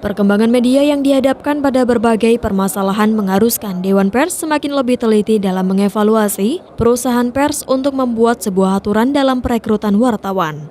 Perkembangan media yang dihadapkan pada berbagai permasalahan mengharuskan Dewan Pers semakin lebih teliti dalam mengevaluasi perusahaan pers untuk membuat sebuah aturan dalam perekrutan wartawan.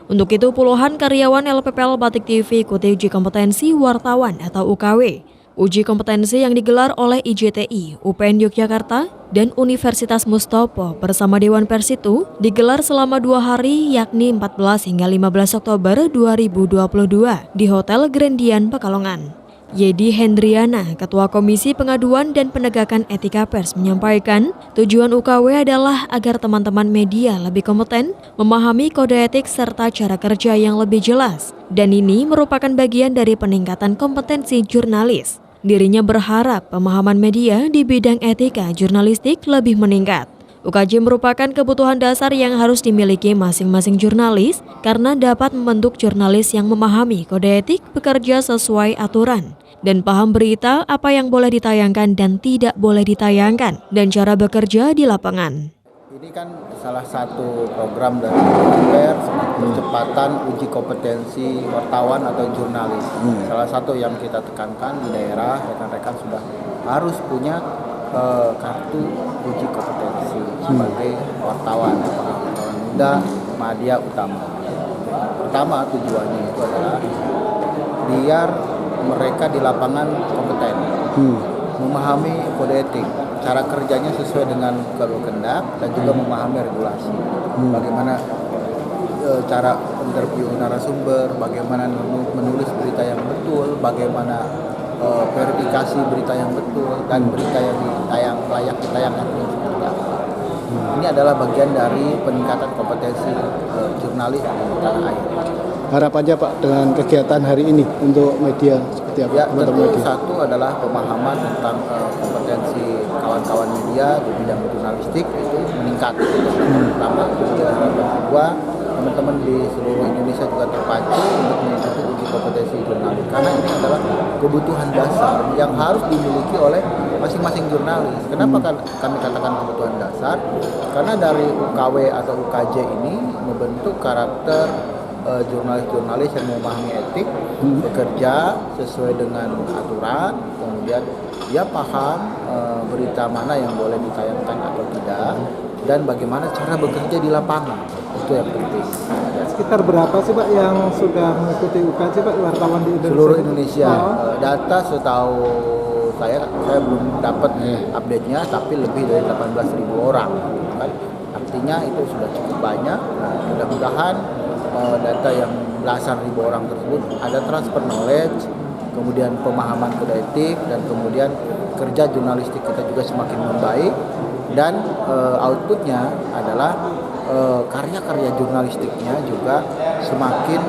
Untuk itu, puluhan karyawan LPPL Batik TV ikuti uji kompetensi wartawan atau UKW. Uji kompetensi yang digelar oleh IJTI, UPN Yogyakarta, dan Universitas Mustopo bersama Dewan Pers itu digelar selama 2 hari yakni 14 hingga 15 Oktober 2022 di Hotel Grandian Pekalongan. Yedi Hendriana, Ketua Komisi Pengaduan dan Penegakan Etika Pers menyampaikan, tujuan UKW adalah agar teman-teman media lebih kompeten, memahami kode etik serta cara kerja yang lebih jelas. Dan ini merupakan bagian dari peningkatan kompetensi jurnalis. Dirinya berharap pemahaman media di bidang etika jurnalistik lebih meningkat. UKJ merupakan kebutuhan dasar yang harus dimiliki masing-masing jurnalis karena dapat membentuk jurnalis yang memahami kode etik bekerja sesuai aturan dan paham berita apa yang boleh ditayangkan dan tidak boleh ditayangkan dan cara bekerja di lapangan. Ini kan salah satu program dari Dewan Pers percepatan uji kompetensi wartawan atau jurnalis. Salah satu yang kita tekankan di daerah, rekan-rekan sudah harus punya kartu uji kompetensi sebagai wartawan muda media utama. Pertama tujuannya itu adalah biar mereka di lapangan kompeten, memahami kode etik, cara kerjanya sesuai dengan kehendak dan juga memahami regulasi. Bagaimana cara interview narasumber, bagaimana menulis berita yang betul, bagaimana verifikasi berita yang betul dan berita yang layak ditayangkan itu seperti apa. Ini adalah bagian dari peningkatan kompetensi jurnalis di tanah air. Harapannya Pak dengan kegiatan hari ini untuk media seperti apa? Ya, tentu satu adalah pemahaman tentang kompetensi kawan-kawan media di bidang jurnalistik itu meningkat. Pertama, kemudian kedua, teman-teman di seluruh Indonesia juga terpacu untuk mengikuti uji kompetensi jurnalis karena ini adalah kebutuhan dasar yang harus dimiliki oleh masing-masing jurnalis. Kenapa kami katakan kebutuhan dasar? Karena dari UKW atau UKJ ini membentuk karakter jurnalis-jurnalis yang memahami etik, bekerja sesuai dengan aturan, kemudian dia paham berita mana yang boleh ditayangkan atau tidak, dan bagaimana cara bekerja di lapangan. Itu yang penting. Sekitar berapa sih Pak yang sudah mengikuti UKJ Pak wartawan di Indonesia? Seluruh Indonesia. Data setahu saya belum dapat update-nya, tapi lebih dari 18.000 orang. Kan? Artinya itu sudah cukup banyak. Mudah-mudahan data yang belasan ribu orang tersebut ada transfer knowledge, kemudian pemahaman kode etik, dan kemudian kerja jurnalistik kita juga semakin membaik, dan outputnya adalah karya-karya jurnalistiknya juga semakin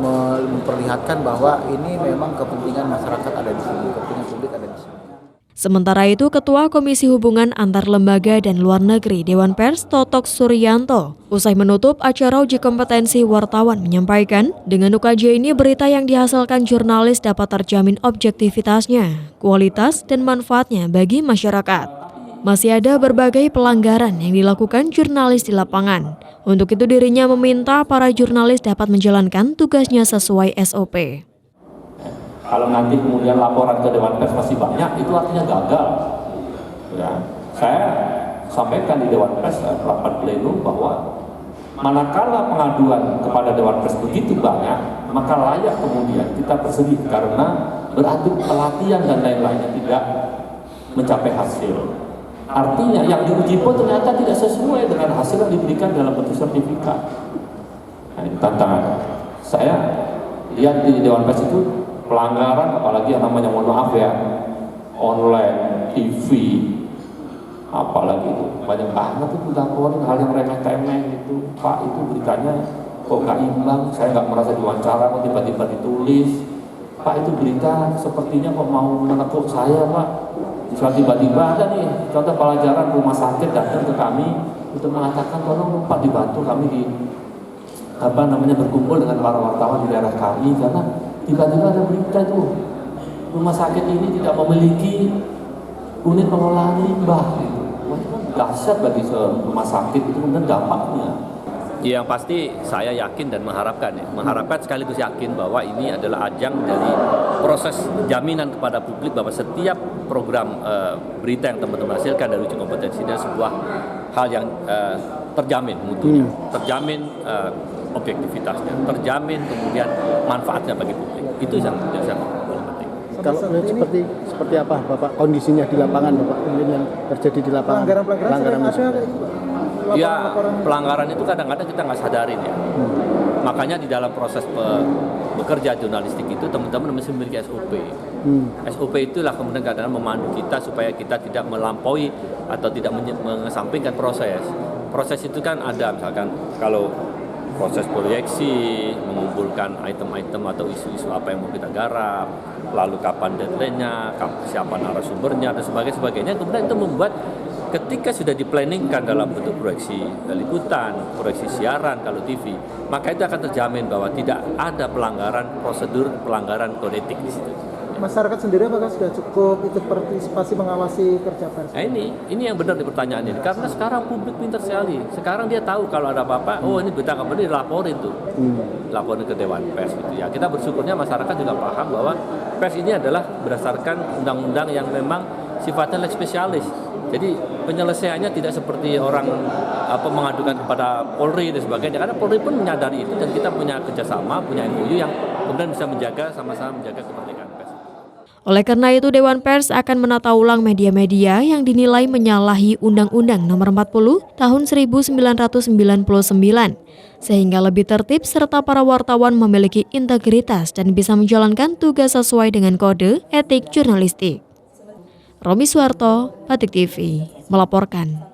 memperlihatkan bahwa ini memang kepentingan masyarakat ada di sini, kepentingan publik ada di sini. Sementara itu, Ketua Komisi Hubungan Antar Lembaga dan Luar Negeri Dewan Pers Totok Suryanto usai menutup acara uji kompetensi wartawan menyampaikan, dengan UKJ ini berita yang dihasilkan jurnalis dapat terjamin objektivitasnya, kualitas dan manfaatnya bagi masyarakat. Masih ada berbagai pelanggaran yang dilakukan jurnalis di lapangan. Untuk itu dirinya meminta para jurnalis dapat menjalankan tugasnya sesuai SOP. Kalau nanti kemudian laporan ke Dewan Pers masih banyak, itu artinya gagal. Ya, saya sampaikan di Dewan Pers rapat pleno bahwa manakala pengaduan kepada Dewan Pers begitu banyak, maka layak kemudian kita bersedih karena berarti pelatihan dan lain-lainnya tidak mencapai hasil. Artinya yang diuji pun ternyata tidak sesuai dengan hasil yang diberikan dalam bentuk sertifikat. Nah, ini tantangan. Saya lihat di Dewan Pers itu pelanggaran, apalagi yang namanya, mohon maaf ya, online, TV, apalagi itu banyak banget itu dilaporin hal yang remeh-temeh itu. Pak, itu beritanya kok nggak imbang, saya nggak merasa diwawancara, kok tiba-tiba ditulis. Pak, itu berita sepertinya kok mau menekuk saya, Pak. Tiba-tiba ada nih contoh pelajaran rumah sakit datang ke kami untuk mengatakan tolong Pak dibantu kami di berkumpul dengan para wartawan di daerah kami karena tiba-tiba ada berita itu rumah sakit ini tidak memiliki unit pengelolaan limbah. Wah, itu kan dahsyat bagi rumah sakit itu, kemudian dampaknya Yang pasti saya yakin dan mengharapkan sekaligus yakin bahwa ini adalah ajang dari proses jaminan kepada publik bahwa setiap program berita yang teman-teman hasilkan dari uji kompetensi ini sebuah hal yang terjamin mutunya, terjamin objektivitasnya, terjamin kemudian manfaatnya bagi publik. Itu yang sangat penting. Kalau seperti apa Bapak kondisinya di lapangan Bapak yang terjadi di lapangan? Pelanggaran Ya, pelanggaran itu kadang-kadang kita nggak sadarin ya. Makanya di dalam proses bekerja jurnalistik itu teman-teman mesti memiliki SOP. SOP itulah kemudian kadang-kadang memandu kita supaya kita tidak melampaui atau tidak mengesampingkan proses. Proses itu kan ada misalkan kalau proses proyeksi, mengumpulkan item-item atau isu-isu apa yang mau kita garap, lalu kapan deadline-nya, siapa narasumbernya, dan sebagainya. Kemudian itu membuat ketika sudah diplanningkan dalam bentuk proyeksi liputan, proyeksi siaran kalau TV, maka itu akan terjamin bahwa tidak ada pelanggaran prosedur, pelanggaran kode etik di situ. Masyarakat sendiri apakah sudah cukup ikut partisipasi mengawasi kerja pers? Nah ini yang benar di pertanyaan ini, karena sekarang publik pintar sekali. Sekarang dia tahu kalau ada apa-apa, oh ini berita apa ini dilaporin tuh, laporin ke Dewan Pers gitu ya. Kita bersyukurnya masyarakat juga paham bahwa pers ini adalah berdasarkan undang-undang yang memang sifatnya leg spesialis. Jadi penyelesaiannya tidak seperti orang mengadukan kepada Polri dan sebagainya. Karena Polri pun menyadari itu dan kita punya kerjasama, punya MOU yang kemudian bisa menjaga sama-sama menjaga kemerdekaan pers. Oleh karena itu, Dewan Pers akan menata ulang media-media yang dinilai menyalahi Undang-Undang Nomor 40 Tahun 1999, sehingga lebih tertib serta para wartawan memiliki integritas dan bisa menjalankan tugas sesuai dengan kode etik jurnalistik. Romi Suharto, Batik TV, melaporkan.